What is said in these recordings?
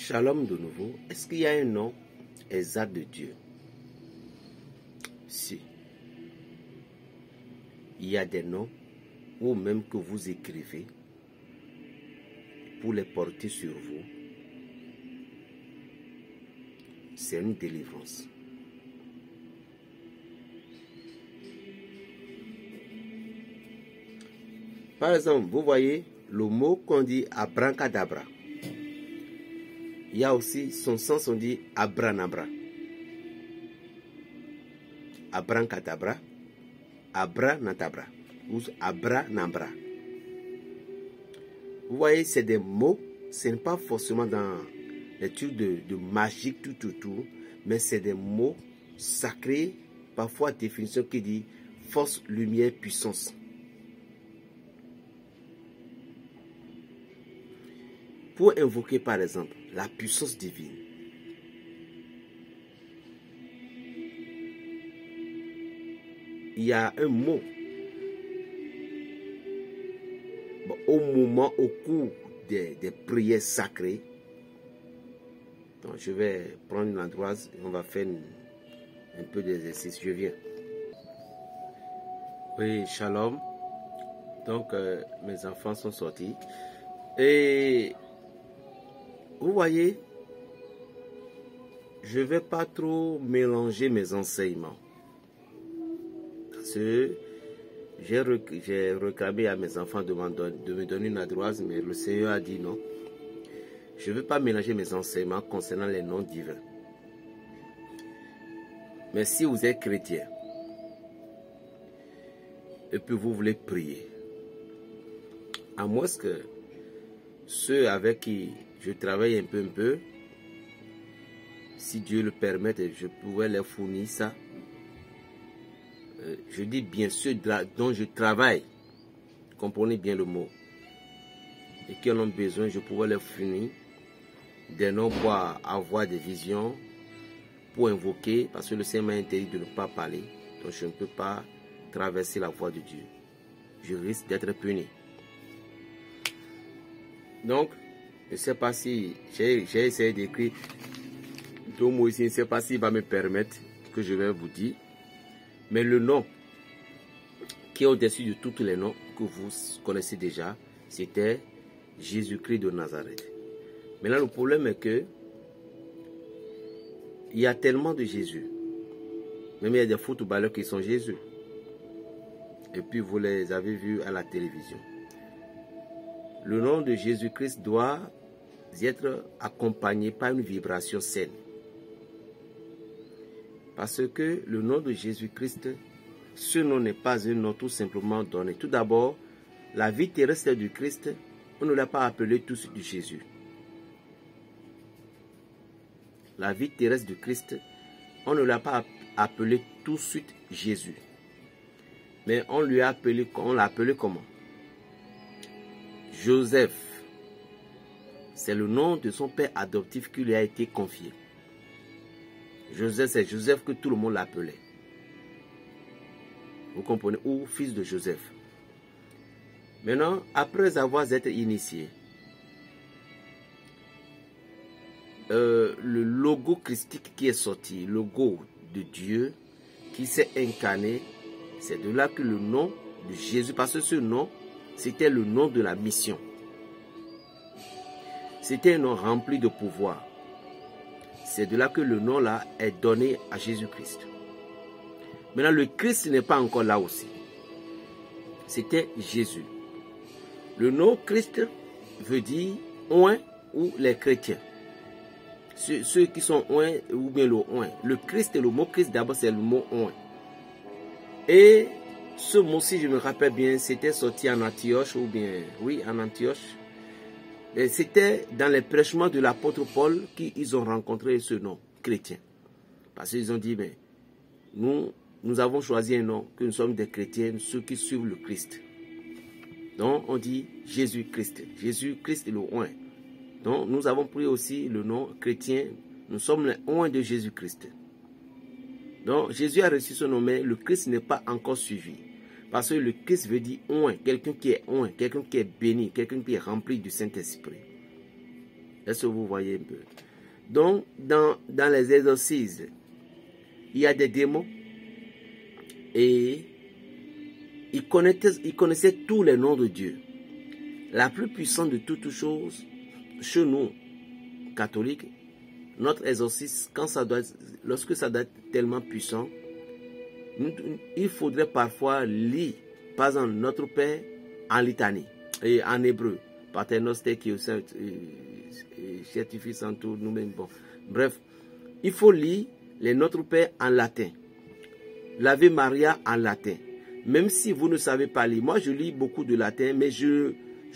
Shalom de nouveau. Est-ce qu'il y a un nom exact de Dieu? Si. Il y a des noms ou même que vous écrivez pour les porter sur vous. C'est une délivrance. Par exemple, vous voyez le mot qu'on dit abracadabra. Il y a aussi son sens, on dit abranabra. Abracadabra, abranatabra ou abranabra. Vous voyez, c'est des mots, ce n'est pas forcément dans les trucs de magique, tout, mais c'est des mots sacrés, parfois définition qui dit force, lumière, puissance. Pour invoquer par exemple la puissance divine, il y a un mot au cours des prières sacrées. Donc je vais prendre une endroise et on va faire un peu d'exercice. Je viens. Oui, shalom. Donc mes enfants sont sortis. Et vous voyez, je ne vais pas trop mélanger mes enseignements. Parce que j'ai réclamé à mes enfants de me donner une adroise, mais le Seigneur a dit non. Je ne veux pas mélanger mes enseignements concernant les noms divins. Mais si vous êtes chrétien, et puis vous voulez prier, à moins que ceux avec qui je travaille un peu, si Dieu le permet, je pourrais leur fournir ça. Je dis bien ceux dont je travaille, comprenez bien le mot, et qui en ont besoin, je pourrais leur fournir des noms pour avoir des visions, pour invoquer, parce que le Seigneur m'a interdit de ne pas parler, donc je ne peux pas traverser la voie de Dieu. Je risque d'être puni. Donc, je ne sais pas si j'ai essayé d'écrire deux mots ici, je ne sais pas s'il va me permettre que je vais vous dire. Mais le nom qui est au-dessus de tous les noms que vous connaissez déjà, c'était Jésus-Christ de Nazareth. Maintenant, le problème est que il y a tellement de Jésus. Même il y a des footballeurs qui sont Jésus. Et puis vous les avez vus à la télévision. Le nom de Jésus-Christ doit être accompagné par une vibration saine. Parce que le nom de Jésus-Christ, ce nom n'est pas un nom tout simplement donné. Tout d'abord, la vie terrestre du Christ, on ne l'a pas appelé tout de suite Jésus. La vie terrestre du Christ, on ne l'a pas appelé tout de suite Jésus. Mais on l'a appelé comment? Joseph. C'est le nom de son père adoptif qui lui a été confié. Joseph, c'est Joseph que tout le monde l'appelait. Vous comprenez? Ou fils de Joseph. Maintenant, après avoir été initié, le logo christique qui est sorti, le logo de Dieu qui s'est incarné, c'est de là que le nom de Jésus, parce que ce nom, c'était le nom de la mission. C'était un nom rempli de pouvoir. C'est de là que le nom là est donné à Jésus-Christ. Maintenant, le Christ n'est pas encore là aussi. C'était Jésus. Le nom Christ veut dire oint ou les chrétiens. Ceux qui sont oint ou bien le oint. Le Christ, le mot Christ d'abord c'est le mot oint. Et ce mot, si je me rappelle bien, c'était sorti en Antioche ou bien, oui, en Antioche. C'était dans les prêchements de l'apôtre Paul qu'ils ont rencontré ce nom, chrétien. Parce qu'ils ont dit, mais nous avons choisi un nom, que nous sommes des chrétiens, ceux qui suivent le Christ. Donc on dit Jésus-Christ. Jésus-Christ est le oint. Donc nous avons pris aussi le nom chrétien, nous sommes les oints de Jésus-Christ. Donc Jésus a reçu son nom, mais le Christ n'est pas encore suivi. Parce que le Christ veut dire oint, quelqu'un qui est oint, quelqu'un qui est béni, quelqu'un qui est rempli du Saint-Esprit. Est-ce que vous voyez un peu? Donc, dans les exorcismes, il y a des démons et ils connaissaient tous les noms de Dieu. La plus puissante de toutes choses, chez nous, catholiques, notre exorcisme, lorsque ça doit être tellement puissant, il faudrait parfois lire, par exemple, Notre Père en litanie, et en hébreu, Pater Noster qui est certifié sans tout, nous-mêmes. Bon. Bref, il faut lire les Notre Père en latin, l'Ave Maria en latin. Même si vous ne savez pas lire, moi je lis beaucoup de latin, mais je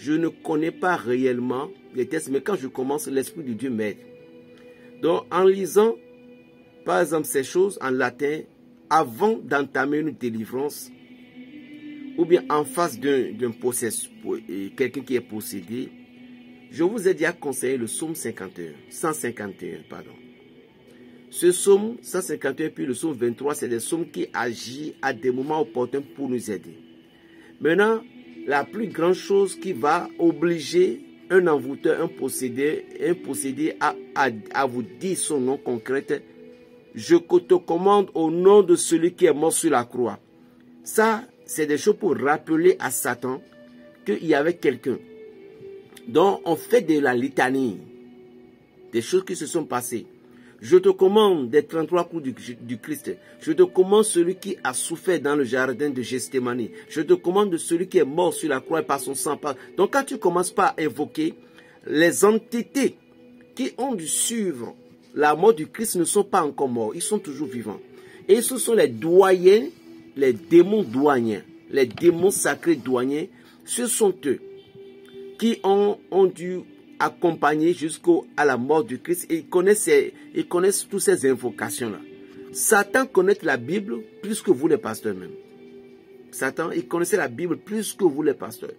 ne connais pas réellement les textes, mais quand je commence, l'Esprit de Dieu m'aide. Donc, en lisant, par exemple, ces choses en latin, avant d'entamer une délivrance, ou bien en face d'un possesseur, quelqu'un qui est possédé, je vous ai déjà conseillé le psaume 151, pardon. Ce psaume 151 puis le psaume 23, c'est des psaumes qui agissent à des moments opportuns pour nous aider. Maintenant, la plus grande chose qui va obliger un envoûteur, un possédé à vous dire son nom concret, je te commande au nom de celui qui est mort sur la croix. Ça, c'est des choses pour rappeler à Satan qu'il y avait quelqu'un. Donc, on fait de la litanie, des choses qui se sont passées. Je te commande des 33 coups du Christ. Je te commande celui qui a souffert dans le jardin de Gethsémani. Je te commande de celui qui est mort sur la croix par son sang. Donc quand tu commences par évoquer les entités qui ont dû suivre la mort du Christ ne sont pas encore morts. Ils sont toujours vivants. Et ce sont les doyens, les démons douaniens, les démons sacrés douaniens. Ce sont eux qui ont dû accompagné jusqu'à la mort du Christ et ils connaissent toutes ces invocations-là. Satan connaît la Bible plus que vous les pasteurs même. Satan, il connaissait la Bible plus que vous les pasteurs.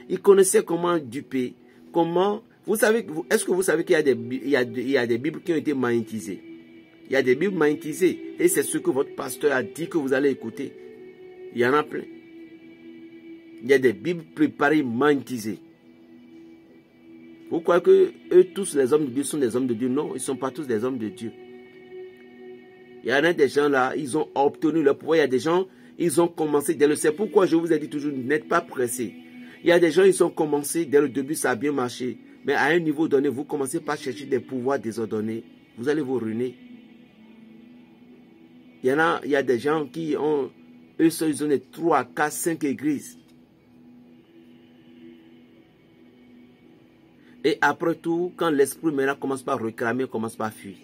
Il connaissait comment duper, comment... Vous savez, est-ce que vous savez qu'il y a des Bibles qui ont été magnétisées? Il y a des Bibles magnétisées et c'est ce que votre pasteur a dit que vous allez écouter. Il y en a plein. Il y a des Bibles préparées magnétisées. Vous croyez que eux tous les hommes de Dieu sont des hommes de Dieu? Non, ils ne sont pas tous des hommes de Dieu. Il y en a des gens là, ils ont obtenu leur pouvoir. Il y a des gens, ils ont commencé dès le... C'est pourquoi je vous ai dit toujours, n'êtes pas pressés. Il y a des gens, ils ont commencé dès le début, ça a bien marché. Mais à un niveau donné, vous commencez par chercher des pouvoirs désordonnés. Vous allez vous ruiner. Il y a des gens qui ont... Eux seuls, ils ont des 3, 4, 5 églises. Et après tout, quand l'esprit maintenant commence par réclamer, commence par fuir.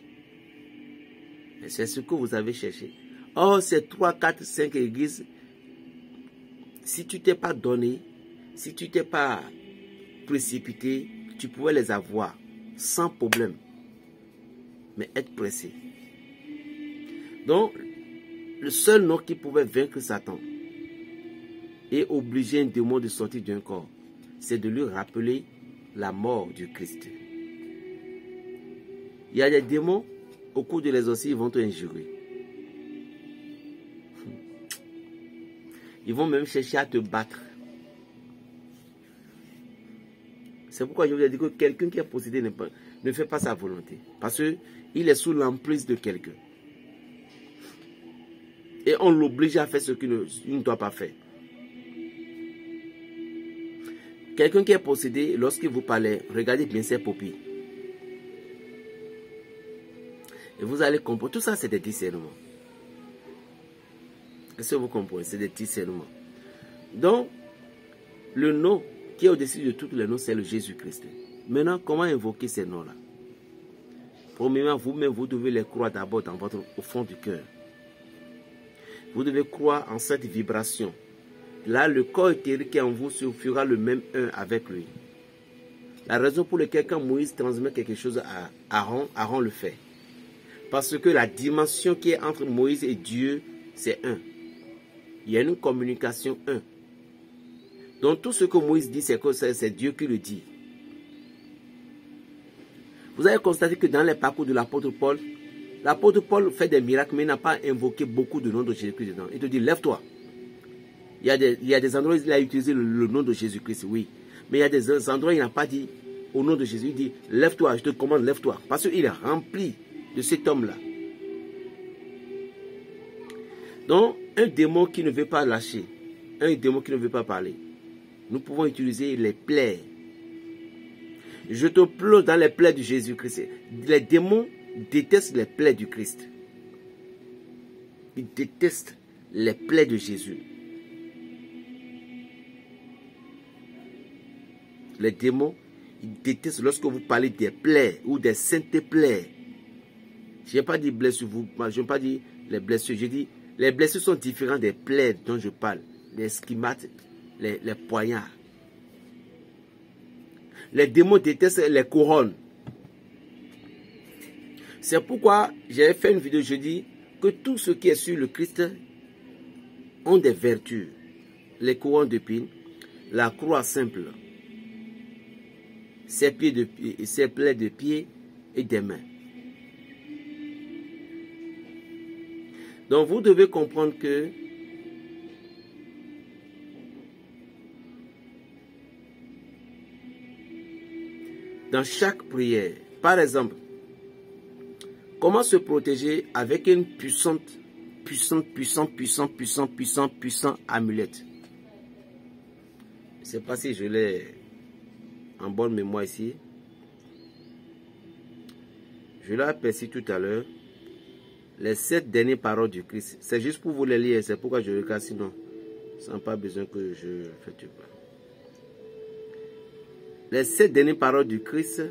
C'est ce que vous avez cherché. Or, ces 3, 4, 5 églises, si tu t'es pas donné, si tu t'es pas précipité, tu pouvais les avoir sans problème. Mais être pressé. Donc, le seul nom qui pouvait vaincre Satan et obliger un démon de sortir d'un corps, c'est de lui rappeler la mort du Christ. Il y a des démons, au cours de l'exorcisme, ils vont te injurer. Ils vont même chercher à te battre. C'est pourquoi je vous ai dit que quelqu'un qui est possédé ne fait pas sa volonté. Parce qu'il est sous l'emprise de quelqu'un. Et on l'oblige à faire ce qu'il ne doit pas faire. Quelqu'un qui est possédé, lorsqu'il vous parle, regardez bien ses paupières. Et vous allez comprendre. Tout ça, c'est des discernements. Est-ce que vous comprenez? C'est des discernements. Donc, le nom qui est au-dessus de tous les noms, c'est le Jésus-Christ. Maintenant, comment invoquer ces noms-là? Premièrement, vous-même, vous devez les croire d'abord au fond du cœur. Vous devez croire en cette vibration. Là, le corps éthérique qui est en vous se fera le même un avec lui. La raison pour laquelle quand Moïse transmet quelque chose à Aaron, Aaron le fait. Parce que la dimension qui est entre Moïse et Dieu, c'est un. Il y a une communication un. Donc tout ce que Moïse dit, c'est Dieu qui le dit. Vous avez constaté que dans les parcours de l'apôtre Paul fait des miracles, mais il n'a pas invoqué beaucoup de noms de Jésus-Christ dedans. Il te dit, lève-toi. Il y a des endroits où il a utilisé le nom de Jésus-Christ, oui. Mais il y a des endroits où il n'a pas dit, au nom de Jésus. Il dit, lève-toi, je te commande, lève-toi. Parce qu'il est rempli de cet homme-là. Donc, un démon qui ne veut pas lâcher, un démon qui ne veut pas parler, nous pouvons utiliser les plaies. Je te plonge dans les plaies de Jésus-Christ. Les démons détestent les plaies du Christ. Ils détestent les plaies de Jésus. Les démons, ils détestent lorsque vous parlez des plaies ou des saintes plaies. Je n'ai pas dit blessures, je n'ai pas dit les blessures. Je dis les blessures sont différentes des plaies dont je parle. Les schimates, les poignards. Les démons détestent les couronnes. C'est pourquoi j'ai fait une vidéo, je dis que tout ce qui est sur le Christ ont des vertus. Les couronnes d'épines, la croix simple, ses plaies de pieds et des mains. Donc vous devez comprendre que dans chaque prière, par exemple, comment se protéger avec une puissante amulette. Je ne sais pas si je l'ai en bonne mémoire ici. Je l'ai aperçu tout à l'heure. Les 7 dernières paroles du Christ. C'est juste pour vous les lire. C'est pourquoi je regarde. Sinon, sans pas besoin que je fasse du pas. Les 7 dernières paroles du Christ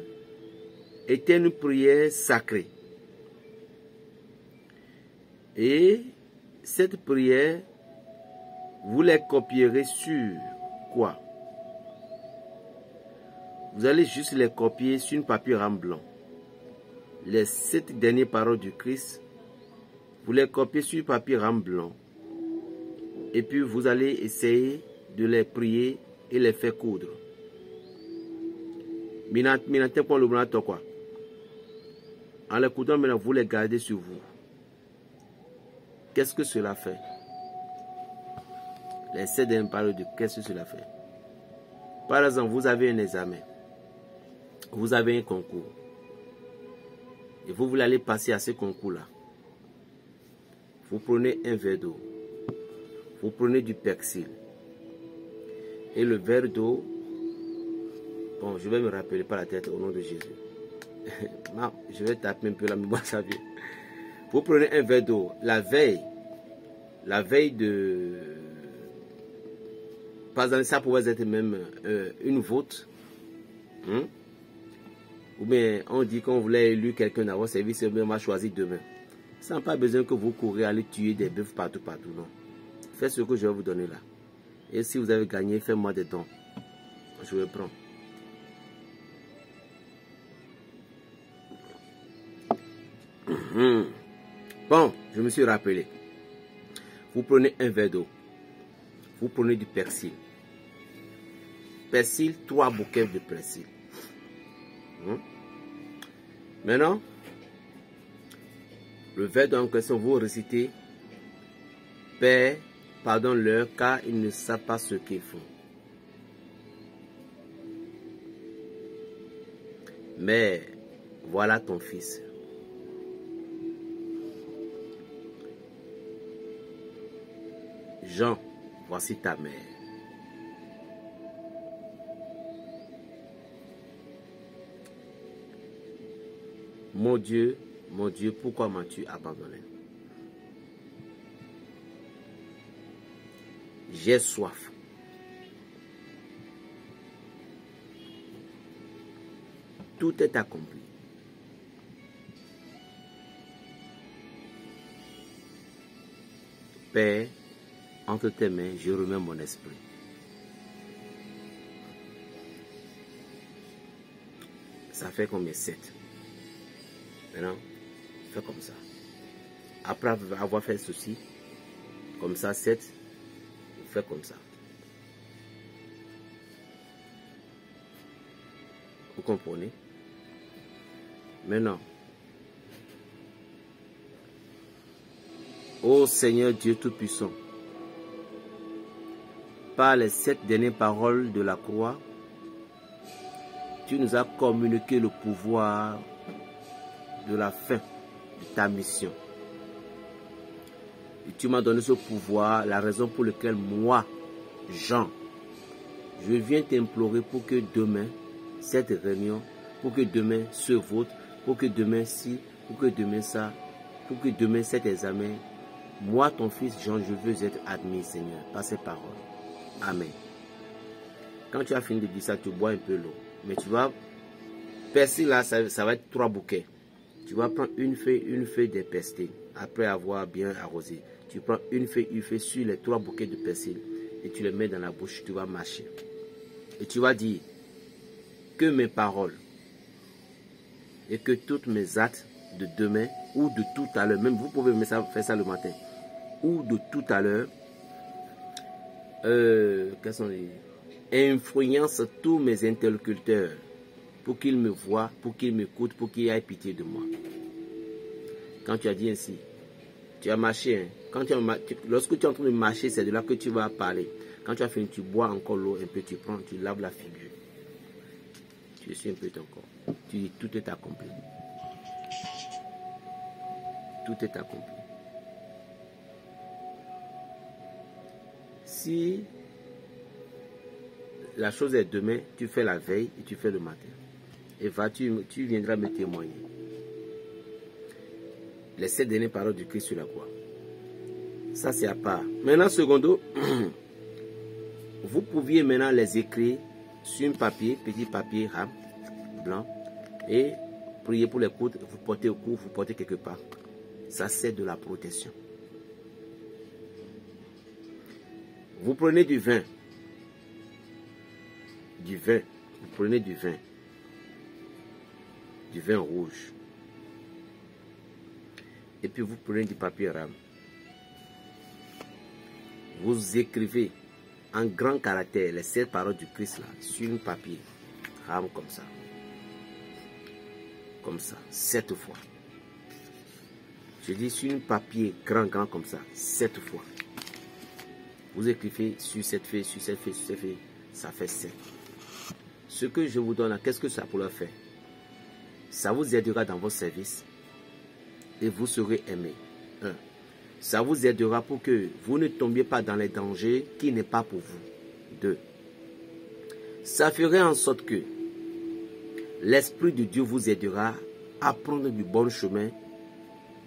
étaient une prière sacrée. Et cette prière, vous les copierez sur quoi? Vous allez juste les copier sur un papier rame blanc. Les 7 dernières paroles du Christ, vous les copiez sur papier rame blanc. Et puis vous allez essayer de les prier et les faire coudre. En les coudant maintenant, vous les gardez sur vous. Qu'est-ce que cela fait? Les 7 dernières paroles de qu'est-ce que cela fait? Par exemple, vous avez un examen. Vous avez un concours. Et vous voulez aller passer à ce concours-là. Vous prenez un verre d'eau. Vous prenez du persil. Et le verre d'eau, bon, je vais me rappeler par la tête au nom de Jésus. Non, je vais taper un peu la mémoire, ça vient. Vous prenez un verre d'eau. La veille de... Par exemple, ça pourrait être même une vote. Ou bien on dit qu'on voulait élu quelqu'un dans votre service et on va choisir demain. Sans pas besoin que vous courez aller tuer des bœufs partout, non. Faites ce que je vais vous donner là. Et si vous avez gagné, faites-moi des dons. Je vais prendre. Bon, je me suis rappelé. Vous prenez un verre d'eau. Vous prenez du persil. Persil, 3 bouquets de persil. Maintenant, le verre d'eau en question, vous récitez Père, pardonne-leur car ils ne savent pas ce qu'ils font. Mais voilà ton fils. Jean, voici ta mère. Mon Dieu, pourquoi m'as-tu abandonné? J'ai soif. Tout est accompli. Père, entre tes mains, je remets mon esprit. Ça fait combien? 7. Maintenant, fais comme ça. Après avoir fait ceci, comme ça, 7, fais comme ça. Vous comprenez? Maintenant, ô Seigneur Dieu Tout-Puissant, par les 7 dernières paroles de la croix, tu nous as communiqué le pouvoir de la fin de ta mission. Et tu m'as donné ce pouvoir, la raison pour laquelle moi, Jean, je viens t'implorer pour que demain, cette réunion, pour que demain ce vote, pour que demain ci, pour que demain ça, pour que demain cet examen, moi, ton fils Jean, je veux être admis, Seigneur, par ces paroles. Amen. Quand tu as fini de dire ça, tu bois un peu l'eau. Mais tu vas percer là, ça va être 3 bouquets. Tu vas prendre une feuille de persil, après avoir bien arrosé. Tu prends une feuille sur les 3 bouquets de persil et tu les mets dans la bouche, tu vas mâcher. Et tu vas dire que mes paroles et que toutes mes actes de demain ou de tout à l'heure, même vous pouvez faire ça le matin, ou de tout à l'heure, quels sont les influence tous mes interlocuteurs pour qu'ils me voient, pour qu'ils m'écoutent, pour qu'ils aient pitié de moi. Quand tu as dit ainsi, tu as marché. Hein? Lorsque tu es en train de marcher, c'est de là que tu vas parler. Quand tu as fini, tu bois encore l'eau un peu, tu prends, tu laves la figure. Tu essuies un peu ton corps. Tu dis, tout est accompli. Tout est accompli. Si la chose est demain, tu fais la veille et tu fais le matin. Et tu viendras me témoigner. Les 7 dernières paroles du Christ sur la croix. Ça, c'est à part. Maintenant, secondo, vous pouviez maintenant les écrire sur un papier, petit papier rame, blanc, et prier pour les coudes, vous portez au cou, vous portez quelque part. Ça, c'est de la protection. Vous prenez du vin. Vous prenez du vin rouge. Et puis vous prenez du papier rame. Vous écrivez en grand caractère les 7 paroles du Christ là, sur un papier rame comme ça. Comme ça, 7 fois. Je dis sur un papier grand comme ça, 7 fois. Vous écrivez sur cette feuille, sur cette feuille, sur cette feuille, ça fait 7. Ce que je vous donne là, qu'est-ce que ça pourra faire? Ça vous aidera dans votre service et vous serez aimé. 1. Ça vous aidera pour que vous ne tombiez pas dans les dangers qui n'est pas pour vous. 2. Ça ferait en sorte que l'Esprit de Dieu vous aidera à prendre du bon chemin,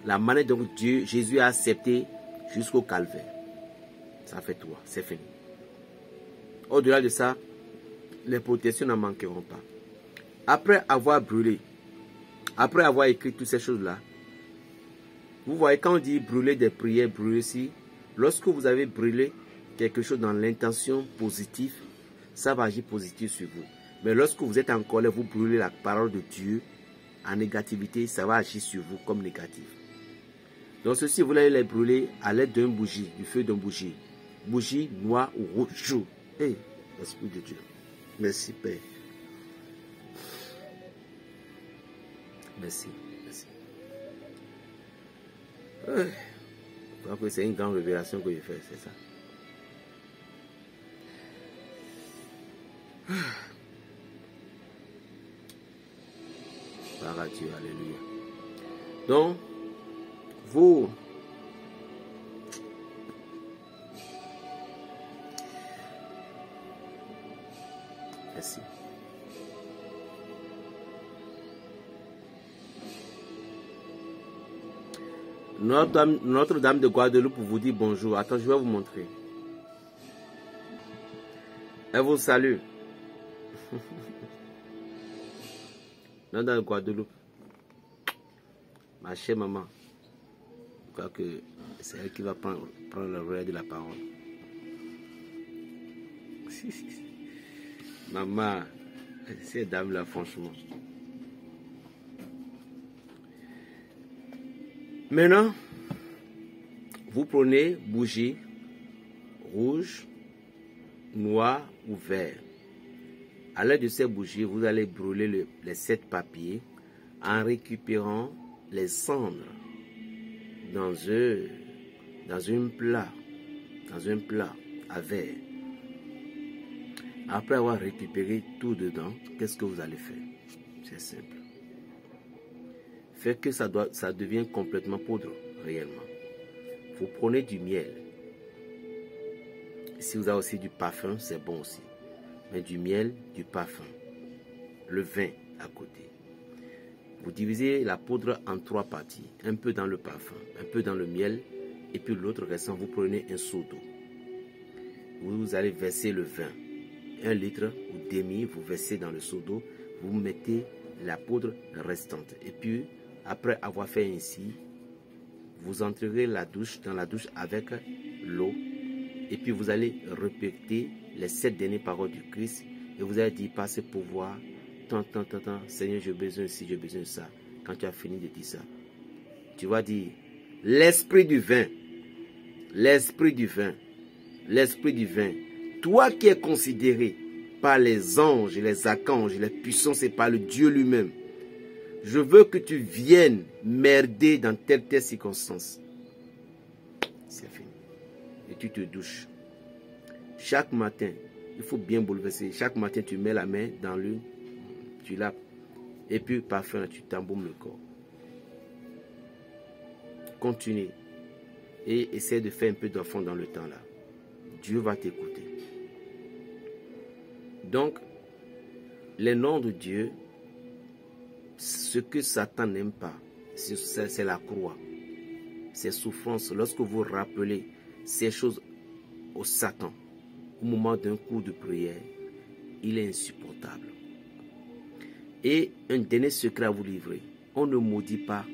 la manière dont Jésus a accepté jusqu'au calvaire. Ça fait 3, c'est fini. Au-delà de ça, les protections n'en manqueront pas. Après avoir brûlé, après avoir écrit toutes ces choses-là, vous voyez, quand on dit brûler des prières, brûler ici, lorsque vous avez brûlé quelque chose dans l'intention positive, ça va agir positif sur vous. Mais lorsque vous êtes en colère, vous brûlez la parole de Dieu en négativité, ça va agir sur vous comme négatif. Donc ceci, vous allez les brûler à l'aide d'un bougie, du feu d'une bougie. Bougie noire ou rouge. Hey, l'Esprit de Dieu. Merci, Père. Merci. Je crois que c'est une grande révélation que je fais, c'est ça. Par à Dieu, alléluia. Donc, vous, merci. Notre-Dame de Guadeloupe vous dit bonjour. Attends, je vais vous montrer. Elle vous salue. Notre-Dame de Guadeloupe. Ma chère maman. Je crois que c'est elle qui va prendre le relais de la parole. Maman, cette dame-là, franchement. Maintenant, vous prenez bougie rouge, noir ou vert. À l'aide de ces bougies, vous allez brûler les 7 papiers en récupérant les cendres dans un plat à verre. Après avoir récupéré tout dedans, qu'est-ce que vous allez faire? C'est simple. Faites que ça devienne complètement poudre, réellement. Vous prenez du miel. Si vous avez aussi du parfum, c'est bon aussi. Mais du miel, du parfum. Le vin à côté. Vous divisez la poudre en 3 parties. Un peu dans le parfum, un peu dans le miel. Et puis l'autre restant, vous prenez un seau d'eau. Vous allez verser le vin. 1 litre ou demi, vous versez dans le seau d'eau. Vous mettez la poudre restante. Et puis, après avoir fait ainsi, vous entrerez dans la douche avec l'eau. Et puis vous allez répéter les 7 dernières paroles du Christ. Et vous allez dire par ce pouvoir, tant, Seigneur, j'ai besoin de ci, j'ai besoin de ça. Quand tu as fini de dire ça, tu vas dire, l'esprit du vin, l'esprit du vin, l'esprit du vin, toi qui es considéré par les anges, les archanges, les puissances et par le Dieu lui-même, je veux que tu viennes merder dans telle circonstance. C'est fini. Et tu te douches. Chaque matin, il faut bien bouleverser. Chaque matin, tu mets la main dans l'une, tu laves. Et puis, parfum, tu t'embaumes le corps. Continue. Et essaie de faire un peu d'enfant dans le temps là. Dieu va t'écouter. Donc, les noms de Dieu, ce que Satan n'aime pas, c'est la croix. Ces souffrances, lorsque vous rappelez ces choses au Satan, au moment d'un coup de prière, il est insupportable. Et un dernier secret à vous livrer, on ne maudit pas.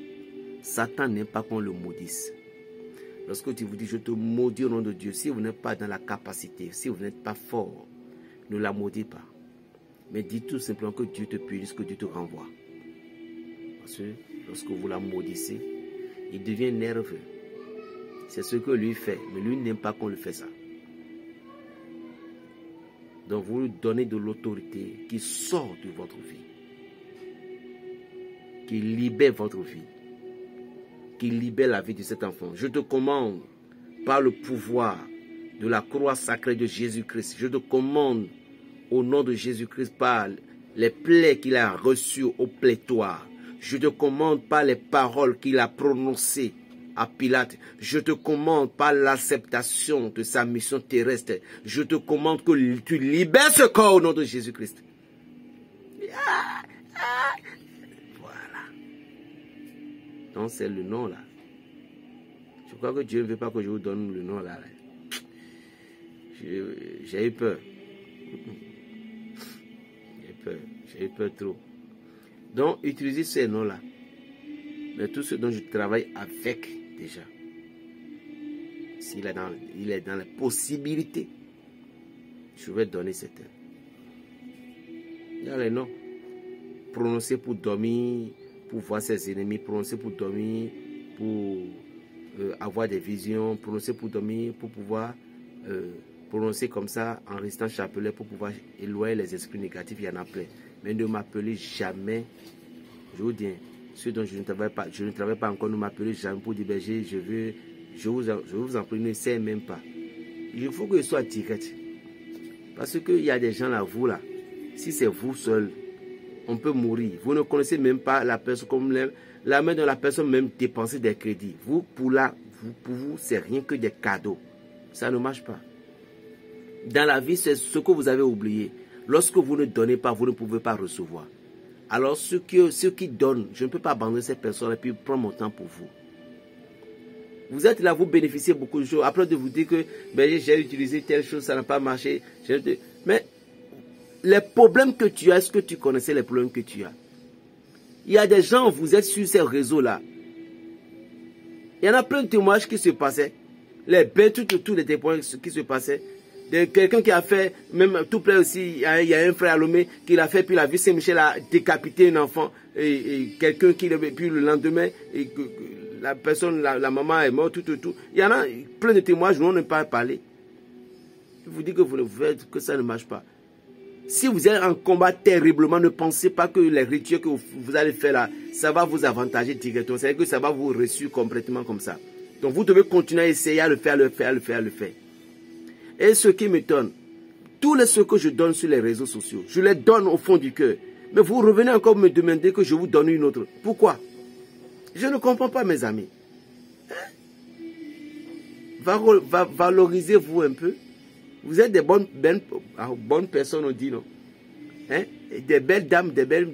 Satan n'aime pas qu'on le maudisse. Lorsque tu vous dis, je te maudis au nom de Dieu, si vous n'êtes pas dans la capacité, si vous n'êtes pas fort, ne la maudis pas. Mais dis tout simplement que Dieu te punisse, que Dieu te renvoie. Parce que lorsque vous la maudissez, il devient nerveux. C'est ce que lui fait, mais lui n'aime pas qu'on le fait ça. Donc vous lui donnez de l'autorité qui sort de votre vie, qui libère votre vie, qui libère la vie de cet enfant. Je te commande par le pouvoir de la croix sacrée de Jésus-Christ. Je te commande au nom de Jésus-Christ par les plaies qu'il a reçues au plétoire. Je te commande par les paroles qu'il a prononcées à Pilate. Je te commande par l'acceptation de sa mission terrestre. Je te commande que tu libères ce corps au nom de Jésus-Christ. Voilà. Donc c'est le nom là. Je crois que Dieu ne veut pas que je vous donne le nom là. J'ai eu peur. J'ai eu peur trop. Donc, utilisez ces noms-là. Mais tout ce dont je travaille avec déjà, s'il est dans les possibilités, je vais donner certains. Il y a les noms. Prononcer pour dormir, pour voir ses ennemis. Prononcer pour dormir, pour avoir des visions. Prononcer pour dormir, pour pouvoir prononcer comme ça en restant chapelet, pour pouvoir éloigner les esprits négatifs. Il y en a plein. Mais ne m'appelez jamais, je vous dis, ceux dont je ne travaille pas encore, ne m'appelez jamais pour dire, je vous en prie, ne sais même pas. Il faut que je sois direct. Parce qu'il y a des gens là, vous là, si c'est vous seul, on peut mourir. Vous ne connaissez même pas la personne, comme la main de la personne même dépenser des crédits. Pour vous, c'est rien que des cadeaux. Ça ne marche pas. Dans la vie, c'est ce que vous avez oublié. Lorsque vous ne donnez pas, vous ne pouvez pas recevoir. Alors ceux qui donnent, je ne peux pas abandonner ces personnes et puis prendre mon temps pour vous. Vous êtes là, vous bénéficiez beaucoup de choses. Après de vous dire que j'ai utilisé telle chose, ça n'a pas marché. Mais les problèmes que tu as, est-ce que tu connaissais les problèmes que tu as? Il y a des gens, vous êtes sur ces réseaux-là. Il y en a plein de témoignages qui se passaient. Les bains, tous les témoignages qui se passaient. Quelqu'un qui a fait, même tout près aussi, il y a un frère à Lomé qui l'a fait, puis la vie Saint-Michel a décapité un enfant, et quelqu'un qui l'a puis le lendemain, et la personne, la maman est morte, tout. Il y en a plein de témoignages où on ne peut pas parler. Je vous dis que vous faites que ça ne marche pas. Si vous êtes en combat terriblement, ne pensez pas que les rituels que vous allez faire là, ça va vous avantager directement. C'est-à-dire que ça va vous réussir complètement comme ça. Donc vous devez continuer à essayer à le faire. Et ce qui m'étonne, tous les ceux que je donne sur les réseaux sociaux, je les donne au fond du cœur. Mais vous revenez encore me demander que je vous donne une autre. Pourquoi? Je ne comprends pas, mes amis. Valorisez-vous un peu. Vous êtes des bonnes personnes, on dit, non? Hein? Des belles dames, des belles...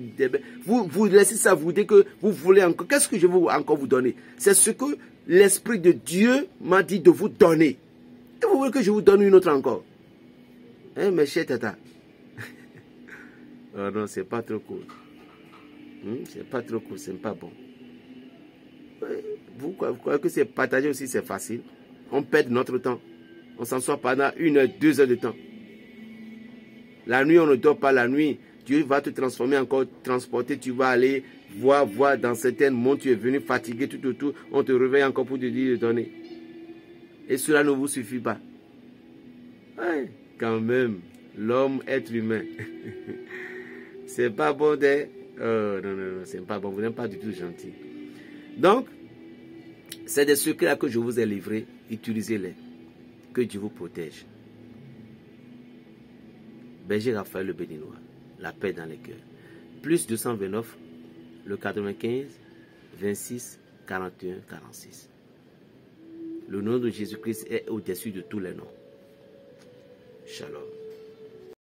Vous laissez ça, vous dites que vous voulez encore... Qu'est-ce que je veux encore vous donner? C'est ce que l'Esprit de Dieu m'a dit de vous donner. Et vous voulez que je vous donne une autre encore? Hein, mes chers tatas? Oh non, c'est pas trop cool. C'est pas trop cool, c'est pas bon. Vous croyez que c'est partager aussi, c'est facile? On perd notre temps. On s'en sort pendant 1 heure, 2 heures de temps. La nuit, on ne dort pas la nuit. Dieu va te transformer encore, transporter. Tu vas aller voir dans certains mondes. Tu es venu fatigué, tout autour. On te réveille encore pour te dire de donner. Et cela ne vous suffit pas. Ouais, quand même, l'homme, être humain. C'est pas bon d'être... non, c'est pas bon. Vous n'êtes pas du tout gentil. Donc, c'est des secrets que je vous ai livrés. Utilisez-les. Que Dieu vous protège. Berger Raphaël le Béninois. La paix dans les cœurs. Plus 229, le 95, 26, 41, 46. Le nom de Jésus-Christ est au-dessus de tous les noms. Shalom.